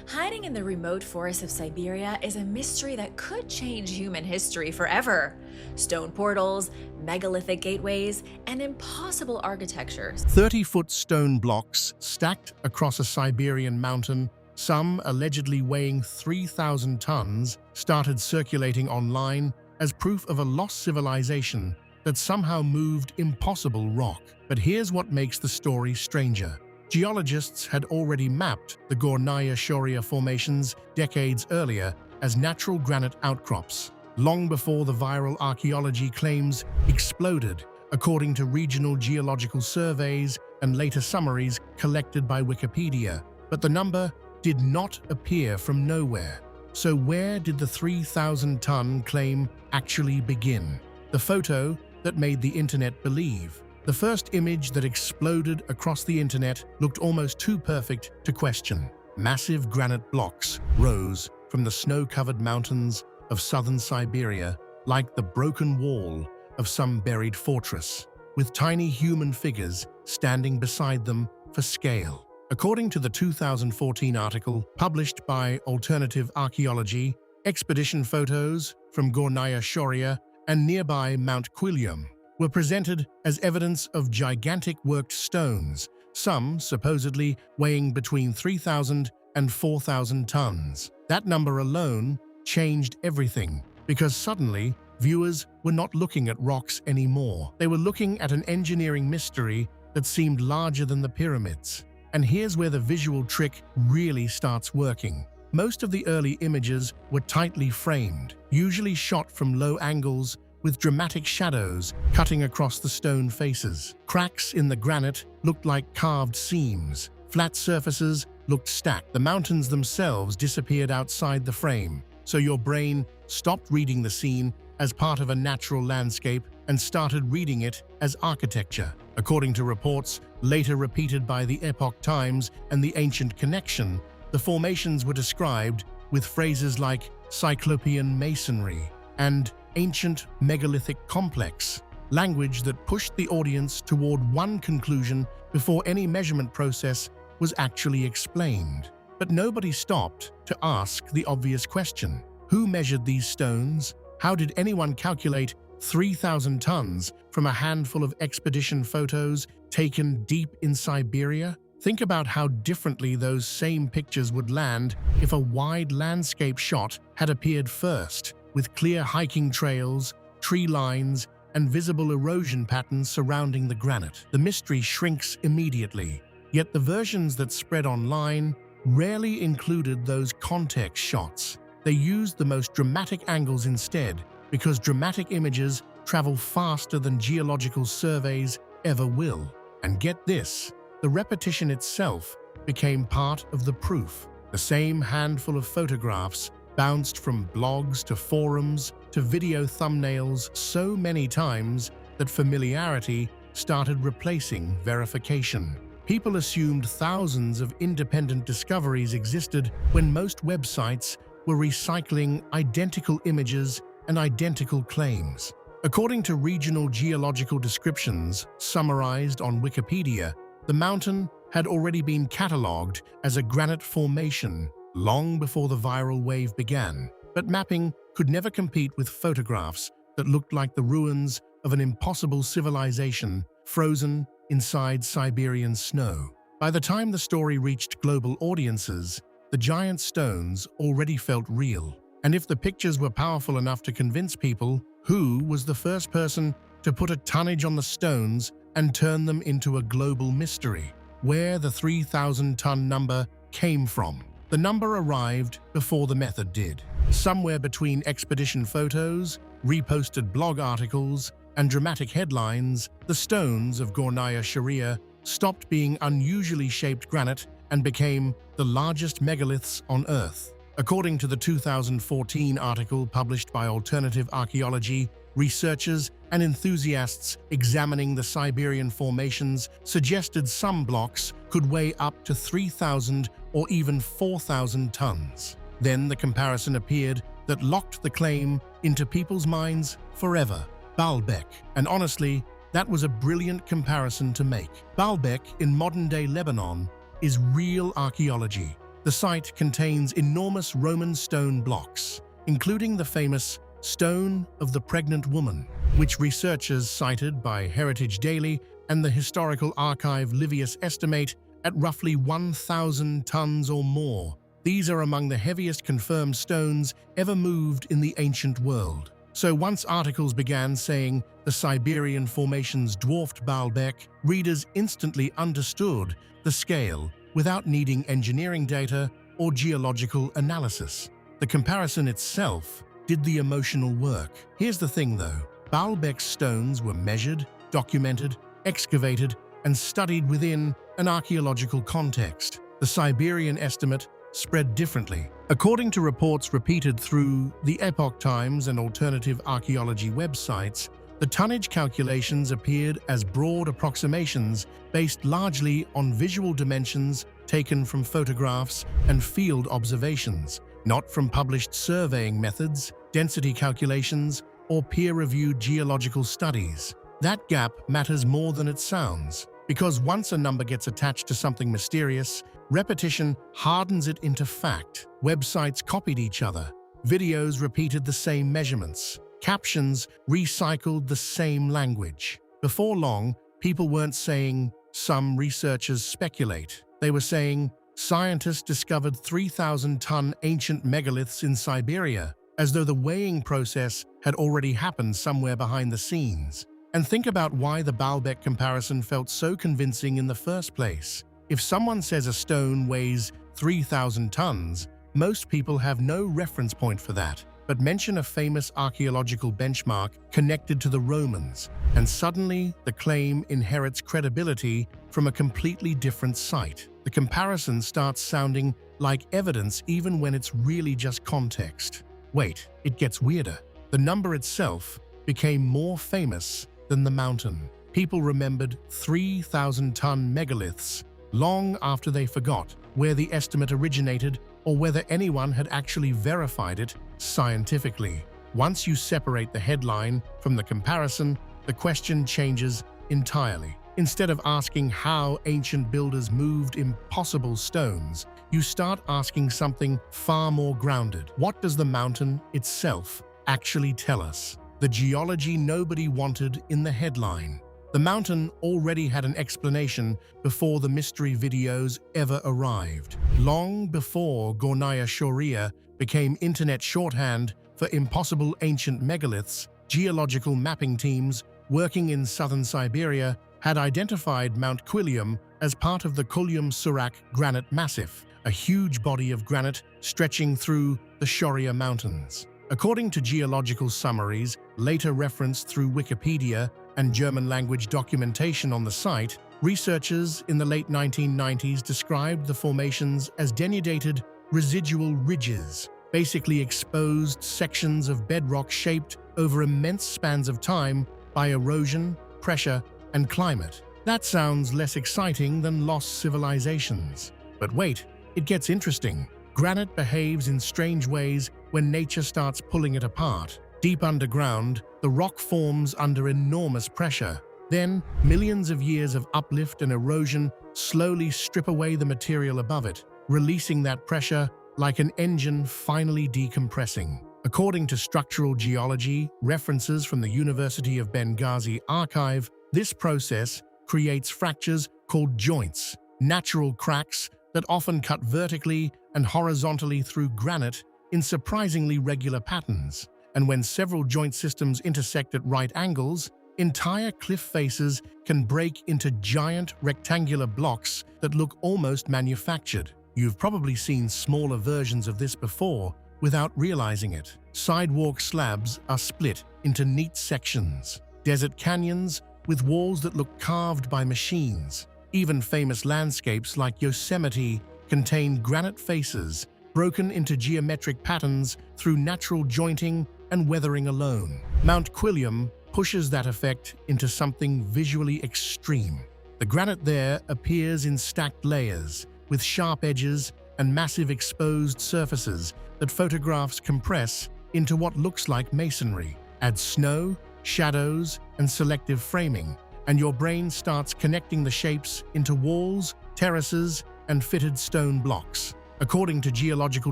Hiding in the remote forests of Siberia is a mystery that could change human history forever. Stone portals, megalithic gateways, and impossible architectures. 30-foot stone blocks stacked across a Siberian mountain, some allegedly weighing 3,000 tons, started circulating online as proof of a lost civilization that somehow moved impossible rock. But here's what makes the story stranger. Geologists had already mapped the Gornaya Shoria formations decades earlier as natural granite outcrops, long before the viral archaeology claims exploded, according to regional geological surveys and later summaries collected by Wikipedia. But the number did not appear from nowhere. So where did the 3,000-ton claim actually begin? The photo that made the internet believe. The first image that exploded across the internet looked almost too perfect to question. Massive granite blocks rose from the snow-covered mountains of southern Siberia like the broken wall of some buried fortress, with tiny human figures standing beside them for scale. According to the 2014 article published by Alternative Archaeology, expedition photos from Gornaya Shoria and nearby Mount Quilium were presented as evidence of gigantic worked stones, some supposedly weighing between 3,000 and 4,000 tons. That number alone changed everything, because suddenly viewers were not looking at rocks anymore. They were looking at an engineering mystery that seemed larger than the pyramids. And here's where the visual trick really starts working. Most of the early images were tightly framed, usually shot from low angles with dramatic shadows cutting across the stone faces. Cracks in the granite looked like carved seams. Flat surfaces looked stacked. The mountains themselves disappeared outside the frame, so your brain stopped reading the scene as part of a natural landscape and started reading it as architecture. According to reports later repeated by the Epoch Times and the Ancient Connection, the formations were described with phrases like Cyclopean masonry and ancient megalithic complex, language that pushed the audience toward one conclusion before any measurement process was actually explained. But nobody stopped to ask the obvious question. Who measured these stones? How did anyone calculate 3,000 tons from a handful of expedition photos taken deep in Siberia? Think about how differently those same pictures would land if a wide landscape shot had appeared first, with clear hiking trails, tree lines, and visible erosion patterns surrounding the granite. The mystery shrinks immediately, yet the versions that spread online rarely included those context shots. They used the most dramatic angles instead, because dramatic images travel faster than geological surveys ever will. And get this, the repetition itself became part of the proof. The same handful of photographs bounced from blogs to forums to video thumbnails so many times that familiarity started replacing verification. People assumed thousands of independent discoveries existed when most websites were recycling identical images and identical claims. According to regional geological descriptions summarized on Wikipedia, the mountain had already been catalogued as a granite formation long before the viral wave began. But mapping could never compete with photographs that looked like the ruins of an impossible civilization frozen inside Siberian snow. By the time the story reached global audiences, the giant stones already felt real. And if the pictures were powerful enough to convince people, who was the first person to put a tonnage on the stones and turn them into a global mystery? Where the 3,000-ton number came from? The number arrived before the method did. Somewhere between expedition photos, reposted blog articles, and dramatic headlines, the stones of Gornaya Shoria stopped being unusually shaped granite and became the largest megaliths on Earth. According to the 2014 article published by Alternative Archaeology, researchers and enthusiasts examining the Siberian formations suggested some blocks could weigh up to 3,000 or even 4,000 tons. Then the comparison appeared that locked the claim into people's minds forever. Baalbek. And honestly, that was a brilliant comparison to make. Baalbek in modern-day Lebanon is real archaeology. The site contains enormous Roman stone blocks, including the famous Stone of the Pregnant Woman, which researchers cited by Heritage Daily and the historical archive Livius estimate at roughly 1,000 tons or more. These are among the heaviest confirmed stones ever moved in the ancient world. So once articles began saying the Siberian formations dwarfed Baalbek, readers instantly understood the scale without needing engineering data or geological analysis. The comparison itself did the emotional work. Here's the thing though, Baalbek's stones were measured, documented, excavated, and studied within an archaeological context. The Siberian estimate spread differently. According to reports repeated through the Epoch Times and alternative archaeology websites, the tonnage calculations appeared as broad approximations based largely on visual dimensions taken from photographs and field observations, not from published surveying methods, density calculations, or peer-reviewed geological studies. That gap matters more than it sounds, because once a number gets attached to something mysterious, repetition hardens it into fact. Websites copied each other. Videos repeated the same measurements. Captions recycled the same language. Before long, people weren't saying, "Some researchers speculate." They were saying, "Scientists discovered 3,000-ton ancient megaliths in Siberia," as though the weighing process had already happened somewhere behind the scenes. And think about why the Baalbek comparison felt so convincing in the first place. If someone says a stone weighs 3,000 tons, most people have no reference point for that. But mention a famous archaeological benchmark connected to the Romans, and suddenly the claim inherits credibility from a completely different site. The comparison starts sounding like evidence even when it's really just context. Wait, it gets weirder. The number itself became more famous than the mountain. People remembered 3,000-ton megaliths long after they forgot where the estimate originated or whether anyone had actually verified it scientifically. Once you separate the headline from the comparison, the question changes entirely. Instead of asking how ancient builders moved impossible stones, you start asking something far more grounded. What does the mountain itself actually tell us? The geology nobody wanted in the headline. The mountain already had an explanation before the mystery videos ever arrived. Long before Gornaya Shoria became internet shorthand for impossible ancient megaliths, geological mapping teams working in southern Siberia had identified Mount Quilium as part of the Kulyum-Surak granite massif, a huge body of granite stretching through the Shoria Mountains. According to geological summaries, later referenced through Wikipedia and German-language documentation on the site, researchers in the late 1990s described the formations as denudated residual ridges, basically exposed sections of bedrock shaped over immense spans of time by erosion, pressure, and climate. That sounds less exciting than lost civilizations. But wait, it gets interesting. Granite behaves in strange ways when nature starts pulling it apart. Deep underground, the rock forms under enormous pressure. Then, millions of years of uplift and erosion slowly strip away the material above it, releasing that pressure like an engine finally decompressing. According to structural geology, references from the University of Benghazi archive, this process creates fractures called joints, natural cracks that often cut vertically and horizontally through granite in surprisingly regular patterns. And when several joint systems intersect at right angles, entire cliff faces can break into giant rectangular blocks that look almost manufactured. You've probably seen smaller versions of this before without realizing it. Sidewalk slabs are split into neat sections. Desert canyons with walls that look carved by machines. Even famous landscapes like Yosemite contain granite faces broken into geometric patterns through natural jointing and weathering alone. Mount Quilium pushes that effect into something visually extreme. The granite there appears in stacked layers, with sharp edges and massive exposed surfaces that photographs compress into what looks like masonry. Add snow, shadows, and selective framing, and your brain starts connecting the shapes into walls, terraces, and fitted stone blocks. According to geological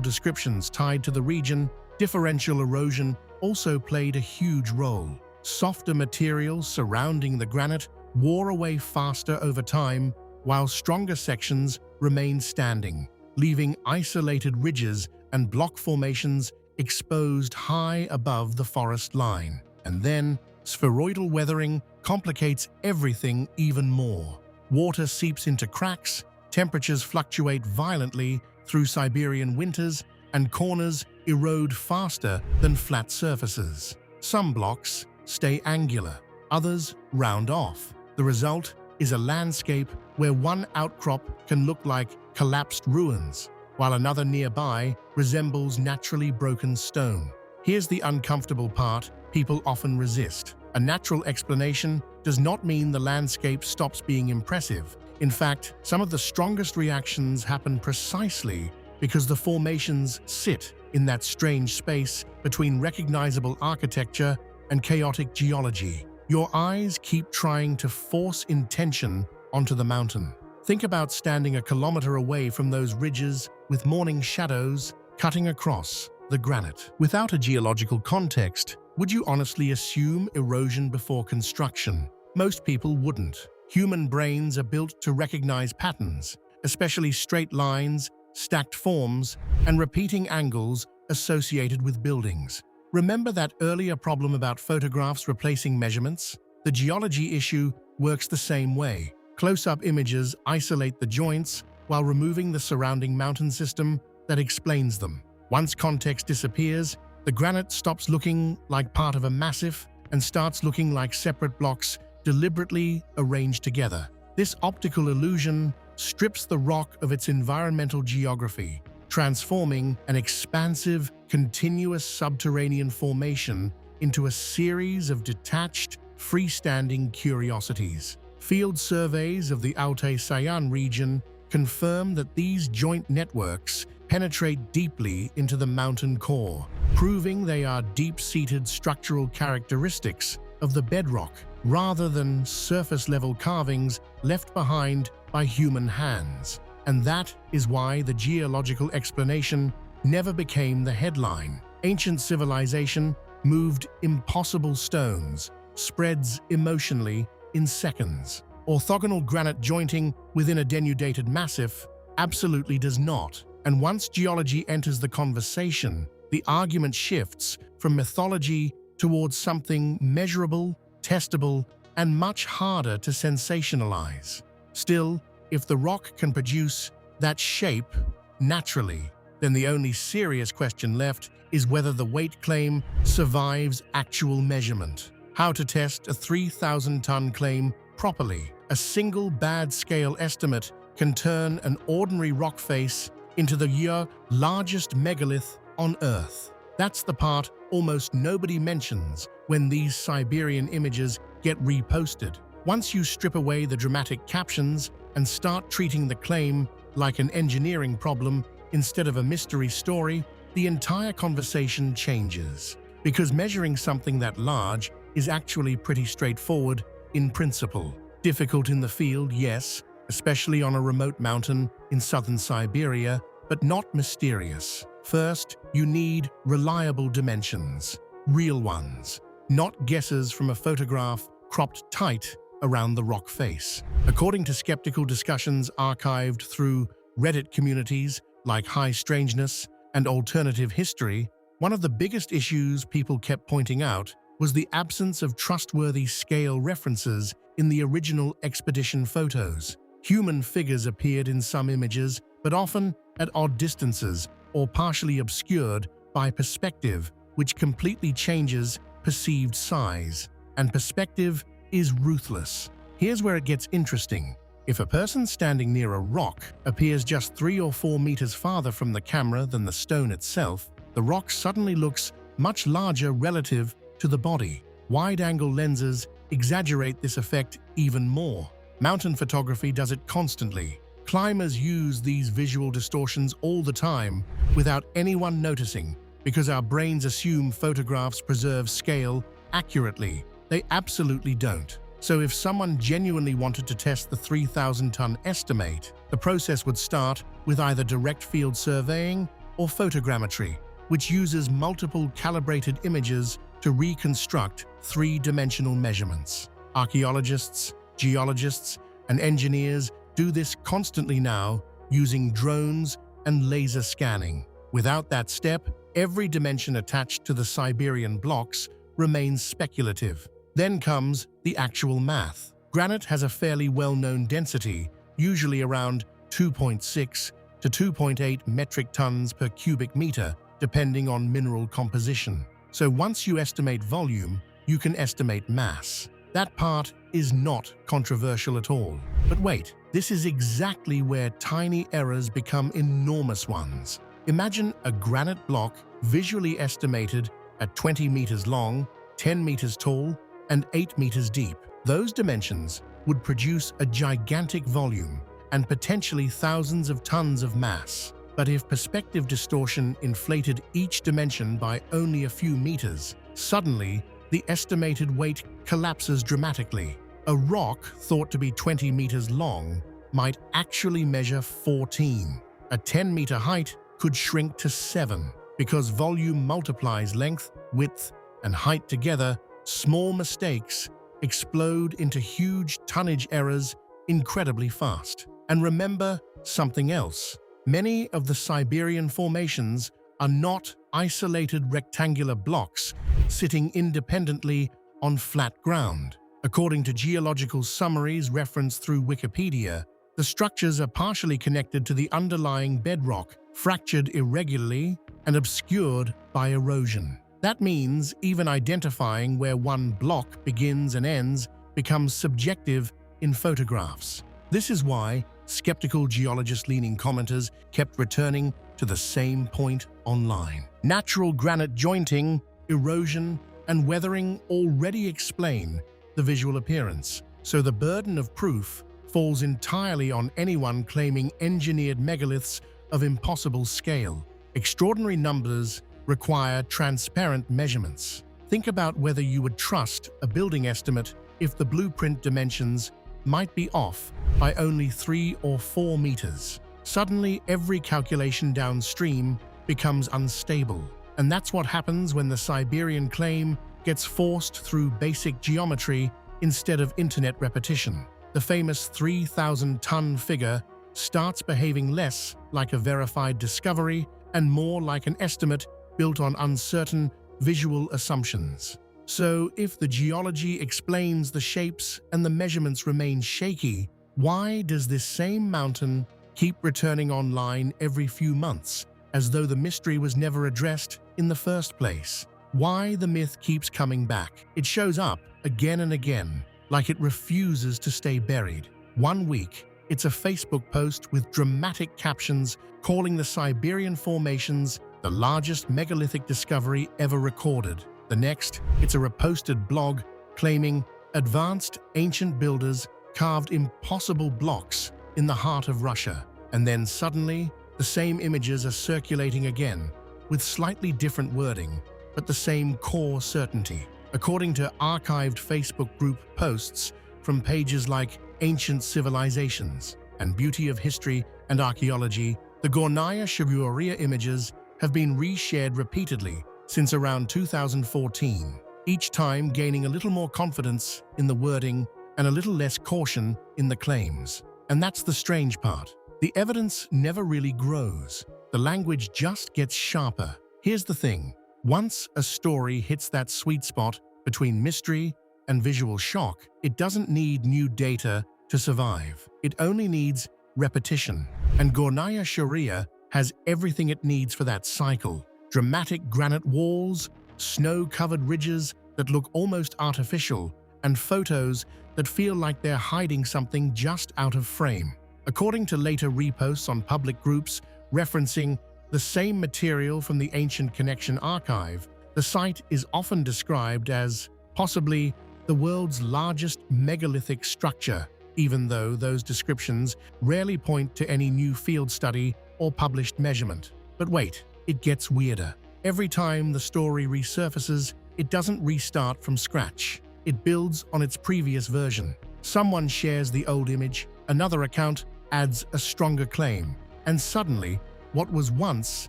descriptions tied to the region, differential erosion also played a huge role. Softer materials surrounding the granite wore away faster over time, while stronger sections remained standing, leaving isolated ridges and block formations exposed high above the forest line. And then, spheroidal weathering complicates everything even more. Water seeps into cracks, temperatures fluctuate violently through Siberian winters, and corners erode faster than flat surfaces. Some blocks stay angular, others round off. The result is a landscape where one outcrop can look like collapsed ruins, while another nearby resembles naturally broken stone. Here's the uncomfortable part people often resist. A natural explanation does not mean the landscape stops being impressive. In fact, some of the strongest reactions happen precisely because the formations sit in that strange space between recognizable architecture and chaotic geology. Your eyes keep trying to force intention onto the mountain. Think about standing a kilometer away from those ridges with morning shadows cutting across the granite. Without a geological context, would you honestly assume erosion before construction? Most people wouldn't. Human brains are built to recognize patterns, especially straight lines, stacked forms, and repeating angles associated with buildings. Remember that earlier problem about photographs replacing measurements? The geology issue works the same way. Close-up images isolate the joints while removing the surrounding mountain system that explains them. Once context disappears, the granite stops looking like part of a massif and starts looking like separate blocks deliberately arranged together. This optical illusion strips the rock of its environmental geography, transforming an expansive, continuous subterranean formation into a series of detached, freestanding curiosities. Field surveys of the Altay-Sayan region confirm that these joint networks penetrate deeply into the mountain core, proving they are deep-seated structural characteristics of the bedrock rather than surface-level carvings left behind by human hands. And that is why the geological explanation never became the headline. Ancient civilization moved impossible stones, spreads emotionally in seconds. Orthogonal granite jointing within a denudated massif absolutely does not. And once geology enters the conversation, the argument shifts from mythology towards something measurable, testable, and much harder to sensationalize. Still, if the rock can produce that shape naturally, then the only serious question left is whether the weight claim survives actual measurement. How to test a 3,000-ton claim properly. A single bad scale estimate can turn an ordinary rock face into the largest megalith on Earth. That's the part almost nobody mentions when these Siberian images get reposted. Once you strip away the dramatic captions and start treating the claim like an engineering problem instead of a mystery story, the entire conversation changes. Because measuring something that large is actually pretty straightforward in principle. Difficult in the field, yes, especially on a remote mountain in southern Siberia, but not mysterious. First, you need reliable dimensions, real ones, not guesses from a photograph cropped tight around the rock face. According to skeptical discussions archived through Reddit communities like High Strangeness and Alternative History, one of the biggest issues people kept pointing out was the absence of trustworthy scale references in the original expedition photos. Human figures appeared in some images, but often at odd distances or partially obscured by perspective, which completely changes perceived size. And perspective is ruthless. Here's where it gets interesting. If a person standing near a rock appears just 3 or 4 meters farther from the camera than the stone itself, the rock suddenly looks much larger relative to the body. Wide-angle lenses exaggerate this effect even more. Mountain photography does it constantly. Climbers use these visual distortions all the time without anyone noticing because our brains assume photographs preserve scale accurately. They absolutely don't. So if someone genuinely wanted to test the 3,000-ton estimate, the process would start with either direct field surveying or photogrammetry, which uses multiple calibrated images to reconstruct three-dimensional measurements. Archaeologists, geologists, and engineers do this constantly now using drones and laser scanning. Without that step, every dimension attached to the Siberian blocks remains speculative. Then comes the actual math. Granite has a fairly well-known density, usually around 2.6 to 2.8 metric tons per cubic meter, depending on mineral composition. So once you estimate volume, you can estimate mass. That part is not controversial at all. But wait, this is exactly where tiny errors become enormous ones. Imagine a granite block visually estimated at 20 meters long, 10 meters tall, and 8 meters deep. Those dimensions would produce a gigantic volume and potentially thousands of tons of mass. But if perspective distortion inflated each dimension by only a few meters, suddenly the estimated weight collapses dramatically. A rock thought to be 20 meters long might actually measure 14. A 10-meter height could shrink to 7. Because volume multiplies length, width, and height together, small mistakes explode into huge tonnage errors incredibly fast. And remember something else. Many of the Siberian formations are not isolated rectangular blocks sitting independently on flat ground. According to geological summaries referenced through Wikipedia, the structures are partially connected to the underlying bedrock, fractured irregularly and obscured by erosion. That means even identifying where one block begins and ends becomes subjective in photographs. This is why skeptical geologist-leaning commenters kept returning to the same point online. Natural granite jointing, erosion, and weathering already explain the visual appearance, so the burden of proof falls entirely on anyone claiming engineered megaliths of impossible scale. Extraordinary numbers require transparent measurements. Think about whether you would trust a building estimate if the blueprint dimensions might be off by only 3 or 4 meters. Suddenly, every calculation downstream becomes unstable. And that's what happens when the Siberian claim gets forced through basic geometry instead of internet repetition. The famous 3,000-ton figure starts behaving less like a verified discovery and more like an estimate built on uncertain visual assumptions. So, if the geology explains the shapes and the measurements remain shaky, why does this same mountain keep returning online every few months, as though the mystery was never addressed in the first place? Why the myth keeps coming back? It shows up again and again, like it refuses to stay buried. One week, it's a Facebook post with dramatic captions calling the Siberian formations the largest megalithic discovery ever recorded. The next, it's a reposted blog claiming advanced ancient builders carved impossible blocks in the heart of Russia. And then suddenly, the same images are circulating again, with slightly different wording, but the same core certainty. According to archived Facebook group posts from pages like Ancient Civilizations and Beauty of History and Archaeology, the Gornaya Shoria images have been reshared repeatedly since around 2014, each time gaining a little more confidence in the wording and a little less caution in the claims. And that's the strange part. The evidence never really grows. The language just gets sharper. Here's the thing. Once a story hits that sweet spot between mystery and visual shock, it doesn't need new data to survive. It only needs repetition. And Gornaya Shoria has everything it needs for that cycle. Dramatic granite walls, snow-covered ridges that look almost artificial, and photos that feel like they're hiding something just out of frame. According to later reposts on public groups referencing the same material from the Ancient Connection archive, the site is often described as possibly the world's largest megalithic structure, even though those descriptions rarely point to any new field study or published measurement. But wait, it gets weirder. Every time the story resurfaces, it doesn't restart from scratch. it builds on its previous version. Someone shares the old image, another account adds a stronger claim, and suddenly, what was once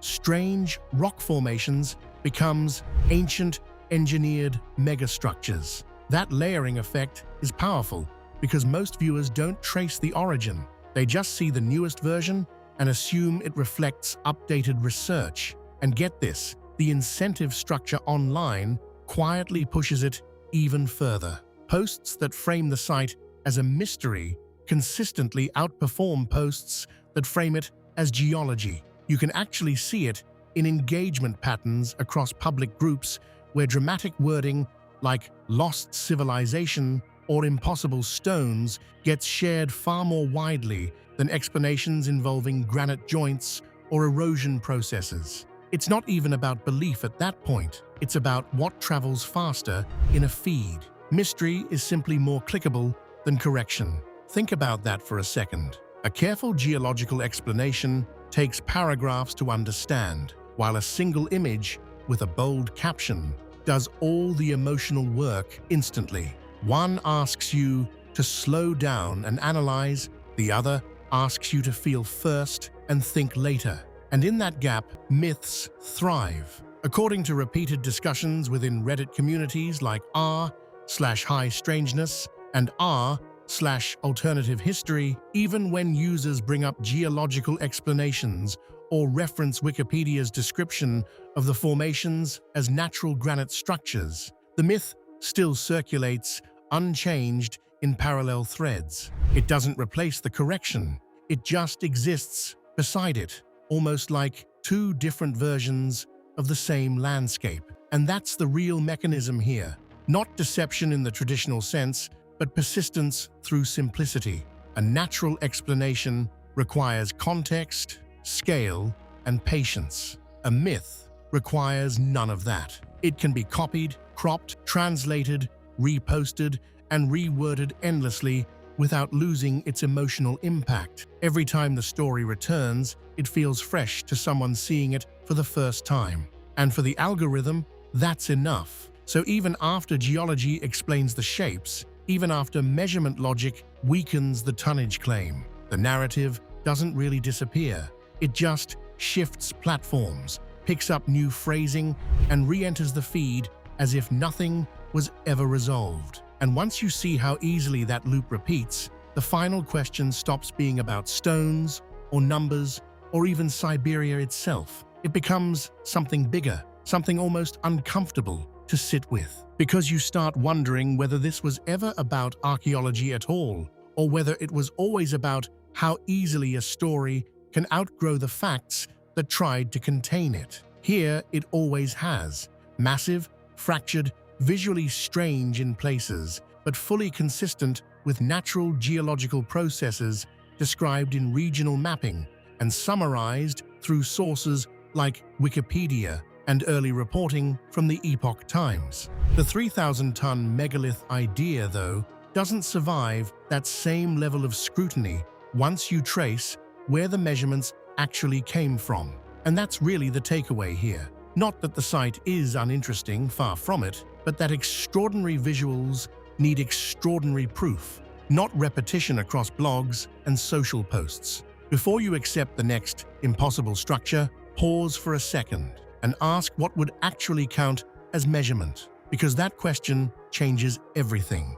strange rock formations becomes ancient engineered megastructures. That layering effect is powerful because most viewers don't trace the origin. They just see the newest version and assume it reflects updated research. And get this, the incentive structure online quietly pushes it even further. Posts that frame the site as a mystery consistently outperform posts that frame it as geology. You can actually see it in engagement patterns across public groups where dramatic wording like lost civilization or impossible stones gets shared far more widely than explanations involving granite joints or erosion processes. It's not even about belief at that point. It's about what travels faster in a feed. Mystery is simply more clickable than correction. Think about that for a second. A careful geological explanation takes paragraphs to understand, while a single image with a bold caption does all the emotional work instantly. One asks you to slow down and analyze, the other asks you to feel first and think later. And in that gap, myths thrive. According to repeated discussions within Reddit communities like r/high strangeness and r/alternative history, even when users bring up geological explanations or reference Wikipedia's description of the formations as natural granite structures, the myth still circulates unchanged in parallel threads. It doesn't replace the correction, it just exists beside it, almost like two different versions of the same landscape. And that's the real mechanism here. Not deception in the traditional sense, but persistence through simplicity. A natural explanation requires context, scale, and patience. A myth requires none of that. It can be copied, cropped, translated, reposted, and reworded endlessly without losing its emotional impact. Every time the story returns, it feels fresh to someone seeing it for the first time. And for the algorithm, that's enough. So even after geology explains the shapes, even after measurement logic weakens the tonnage claim, the narrative doesn't really disappear. It just shifts platforms, picks up new phrasing, and re-enters the feed as if nothing was ever resolved. And once you see how easily that loop repeats, the final question stops being about stones or numbers or even Siberia itself. It becomes something bigger, something almost uncomfortable to sit with. Because you start wondering whether this was ever about archaeology at all, or whether it was always about how easily a story can outgrow the facts that tried to contain it. Here, it always has. Massive, fractured, visually strange in places, but fully consistent with natural geological processes described in regional mapping and summarized through sources like Wikipedia and early reporting from the Epoch Times. The 3,000-ton megalith idea, though, doesn't survive that same level of scrutiny once you trace where the measurements actually came from. And that's really the takeaway here. Not that the site is uninteresting, far from it, but that extraordinary visuals need extraordinary proof, not repetition across blogs and social posts. Before you accept the next impossible structure, pause for a second and ask what would actually count as measurement, because that question changes everything.